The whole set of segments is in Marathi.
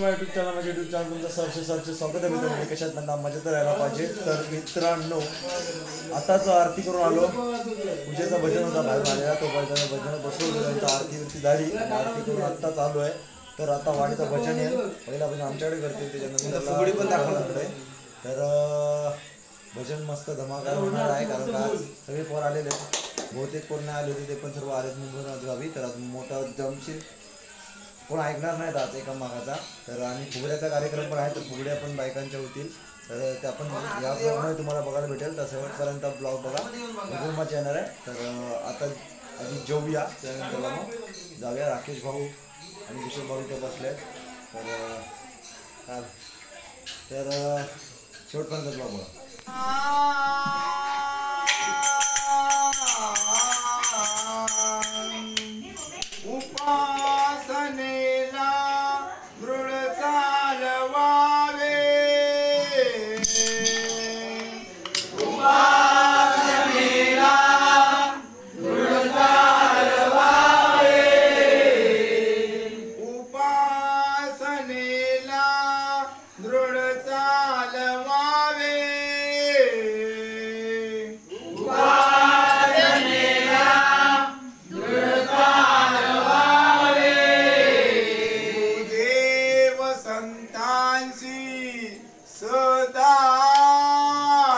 माय यूट्यूब चॅनल माझ्या यूट्यूब चॅनल तुमचं सरचे स्वागत आहे मित्रांनो. कशात म्हणता मजेत राहायला पाहिजे. तर मित्रांनो आताच आरती करून आलो. पूजेचा भजन होता बाहेर आलेला, तो भजन बसवलं त्यांचा आरती झाली. आरती करून आत्ताच आलो आहे. तर आता वाडीचं भजन येईल. पहिला भजन आमच्याकडे करते, त्याच्यानंतर फुगडी पण दाखवणार. तर भजन मस्त धमाका होणार आहे, कारण का आज सगळे पोर आलेले बहुतेक कोण नाही आले होते, ते पण सर्व आलेत मुंबईहून गावी. तर आज मोठा जमशील कोण ऐकणार नाहीत आज एका मागाचा. तर आणि फुगड्याचा कार्यक्रम पण आहे, तर फुगड्या पण बायकांच्या होतील. तर त्या पण या ब्लॉगमध्ये तुम्हाला बघायला भेटेल. तर शेवटपर्यंत ब्लॉग बघा, एकदम मजा येणार आहे. तर आता आधी जेवूया, त्यानंतर मग जाऊया. राकेश भाऊ आणि विशेष भाऊ इथे बसले. तर शेवटपर्यंत ब्लॉग बघा. उपासनेला दृढ चालवावे, उपासनेला दृढ चालवावे, उपासनेला दृढ चालवावे, सदा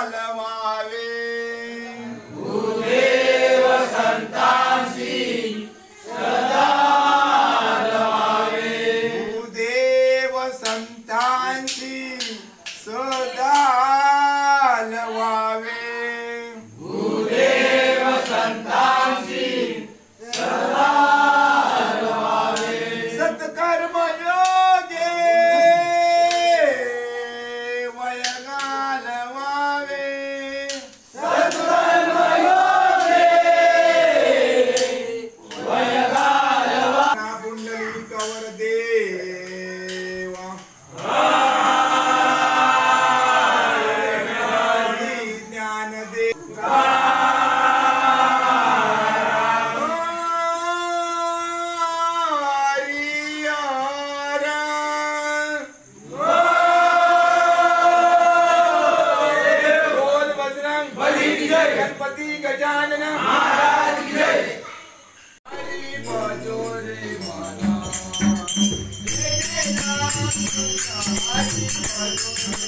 लवावे, भूदेव संतांशी सदा लवावे, भूदेव संतांशी सदा लवावे, भूदेव संतांशी सदा लवावे, सत्कर्म योगे गणपति गजानन महाराज की जय। हरि भजो रे माना, हरि भजो रे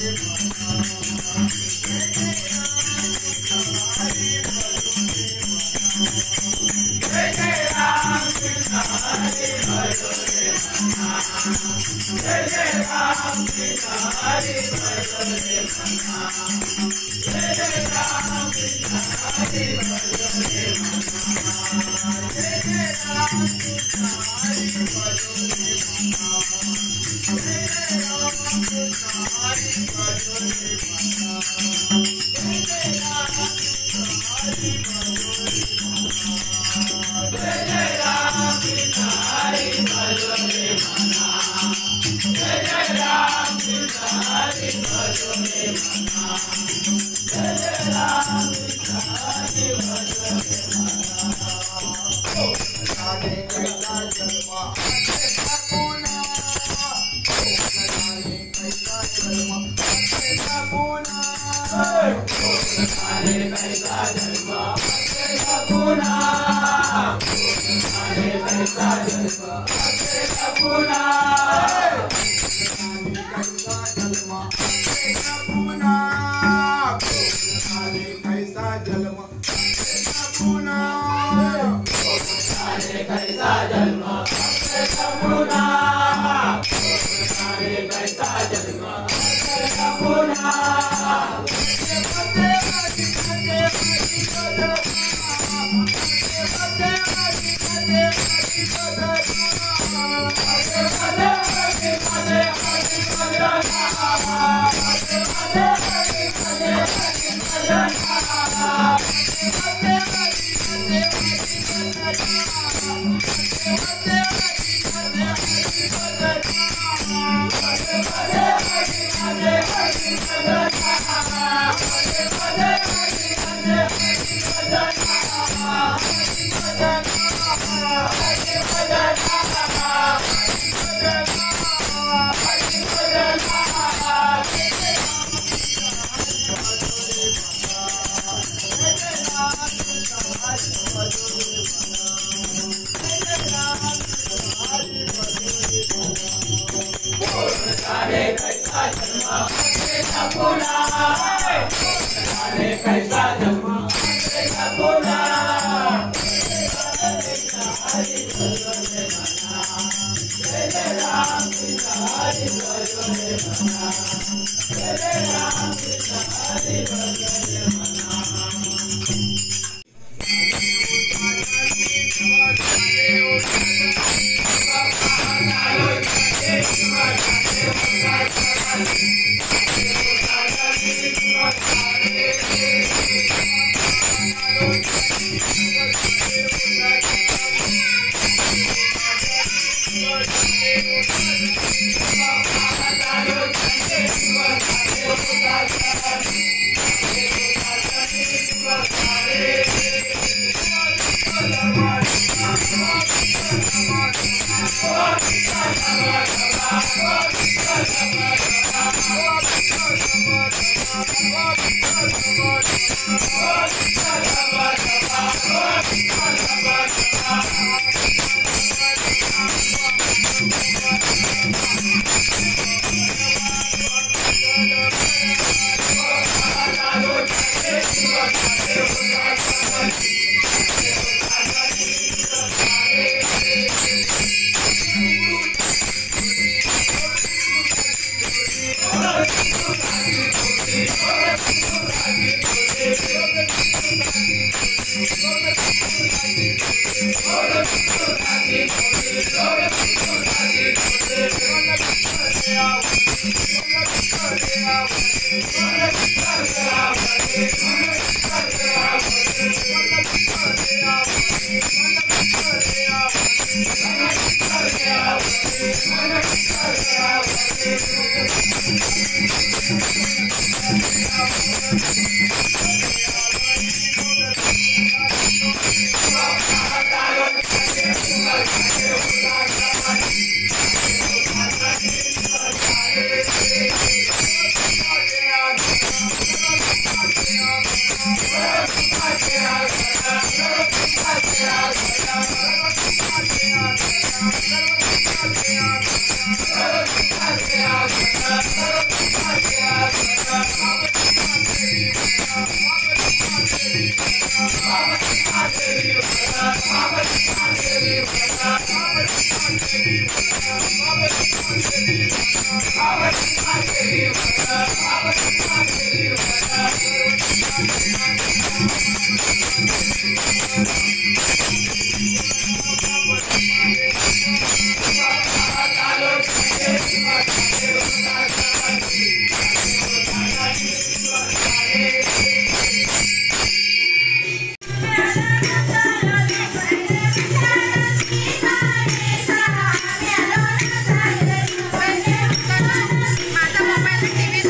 माझा मोबाईल टीव्ही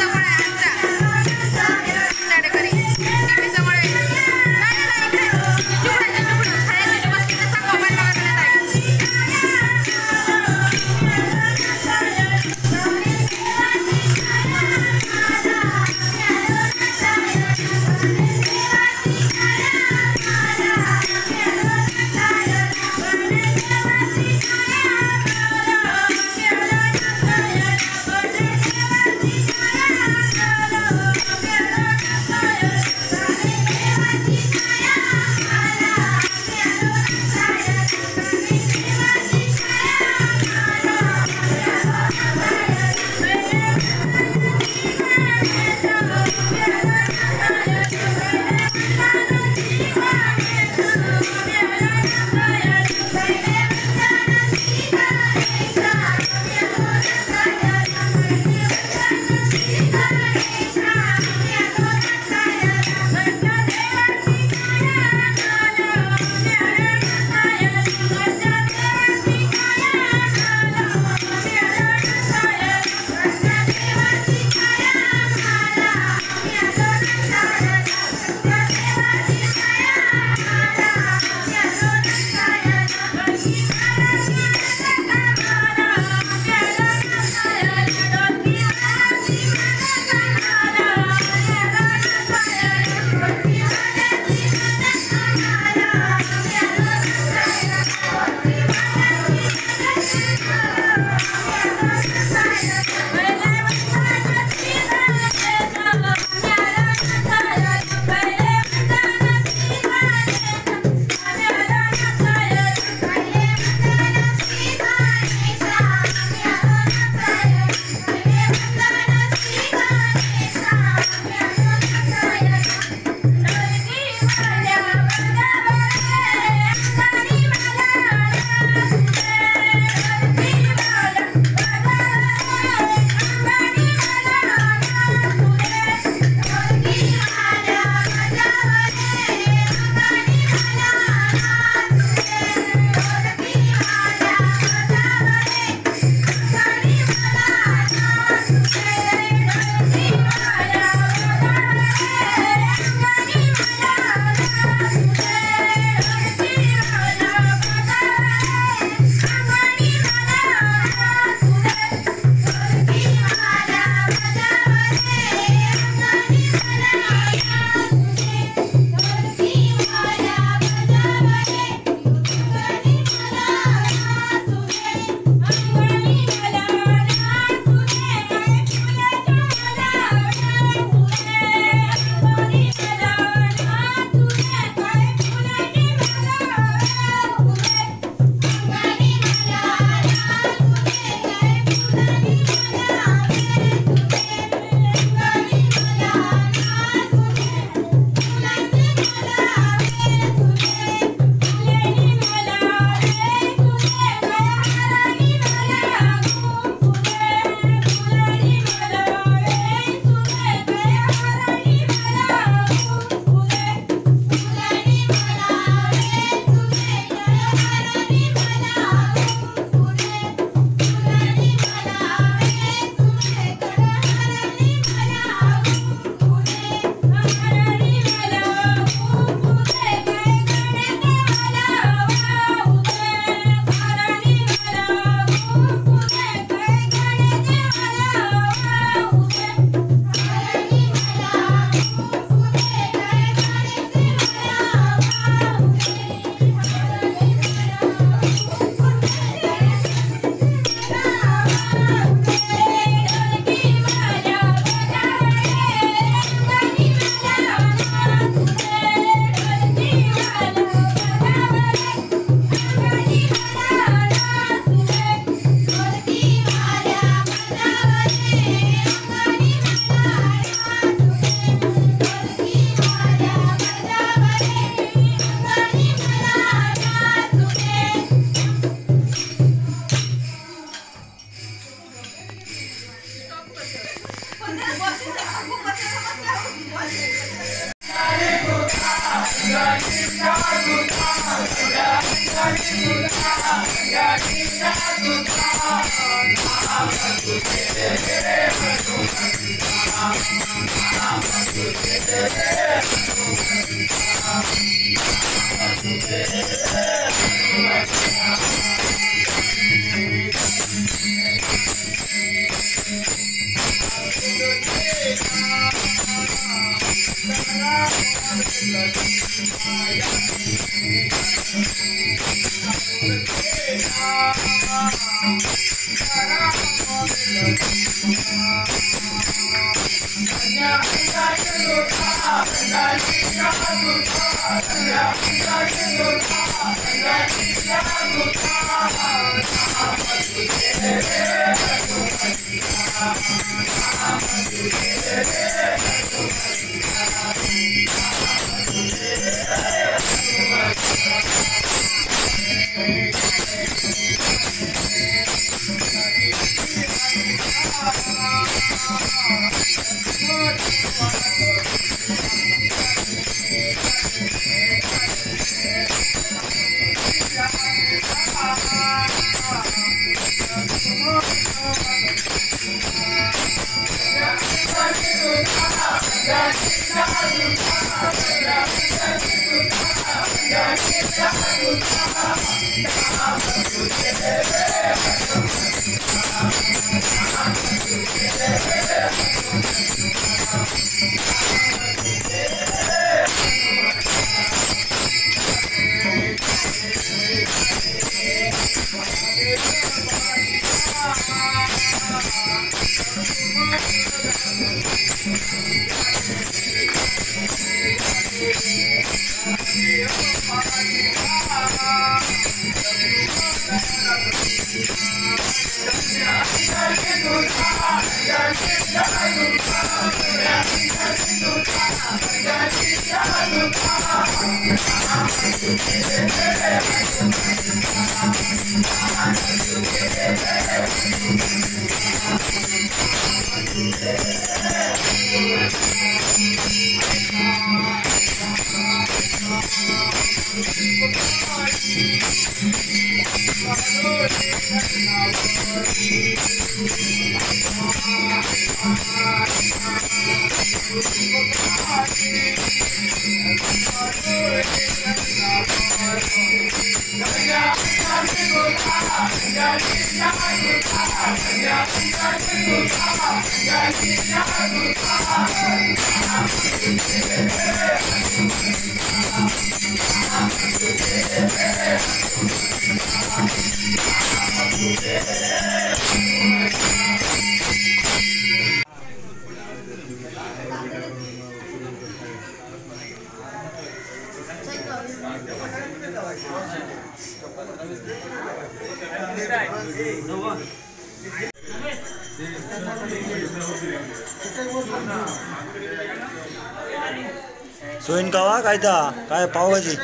सोयीन कावा काय ता काय पावभाजी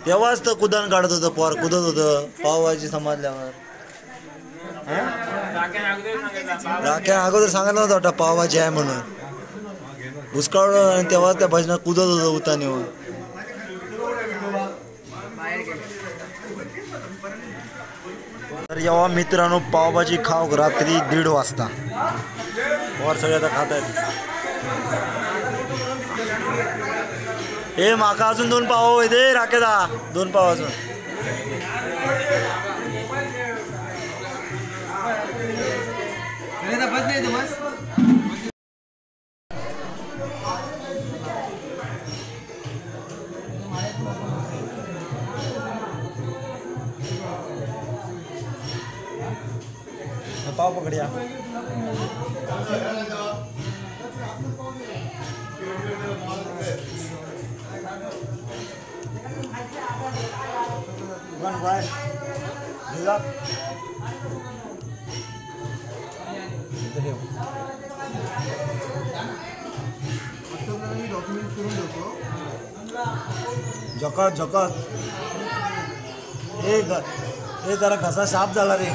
तेव्हाच तर कुदान काढत होतं पोर कुदत होतं पावभाजी समजल्यावर राख्या अगोदर सांगायला नव्हतं वाटतं पावभाजी आहे म्हणून भुसकाळ आणि तेव्हा त्या भजनात कुदत होतं उतानीवर. तर जेव्हा मित्रांनो पावभाजी खाऊ रात्री 1:30 वाजता वर सगळे आता खात आहेत. हे माका अजून 2 पाव दे राखेदा 2 पाव अजून. पाव पकड़िया झकत झकत हे जरा घसा साफ झाला रे.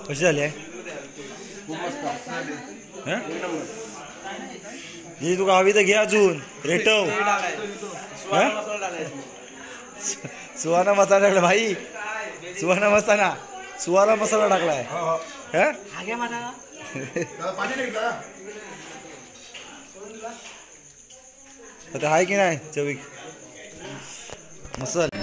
कशी झाली आहे जी तुका हवी तर घे अजून रेटव सुहाना मसाला टाकला भाई सुहाना मसाला टाकलाय आता आहे की नाही चविक मसाला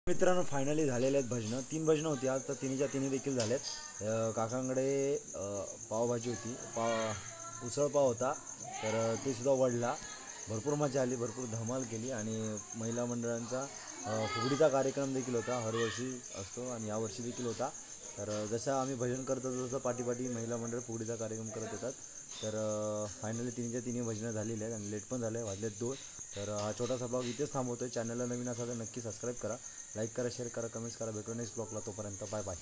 मित्रांनो फायनली झालेले आहेत भजनं 3 भजनं होती आज तर तिन्हीच्या तिन्ही देखील झालेत काकांकडे पावभाजी होती उसळ पाव होता तर ते सुद्धा वडला भरपूर मजा आली भरपूर धमाल केली आणि महिला मंडळांचा फुगडीचा कार्यक्रम देखील होता हरवर्षी असतो आणि यावर्षी देखील होता तर जसं आम्ही भजन करत होतो तसं पाठी महिला मंडळ फुगडीचा कार्यक्रम करत येतात तर फायनली तिन्हीच्या तिन्ही भजनं झालेली आहेत आणि लेट पण झाले वाजलेत 2 तर हा छोटासा ब्लॉग इथेच थांबवतो आहे चॅनलला नवीन असाल तर नक्की सबस्क्राईब करा लाईक करा शेअर करा कमेंट्स करा भेटू नेक्स्ट ब्लॉगला तोपर्यंत बाय बाय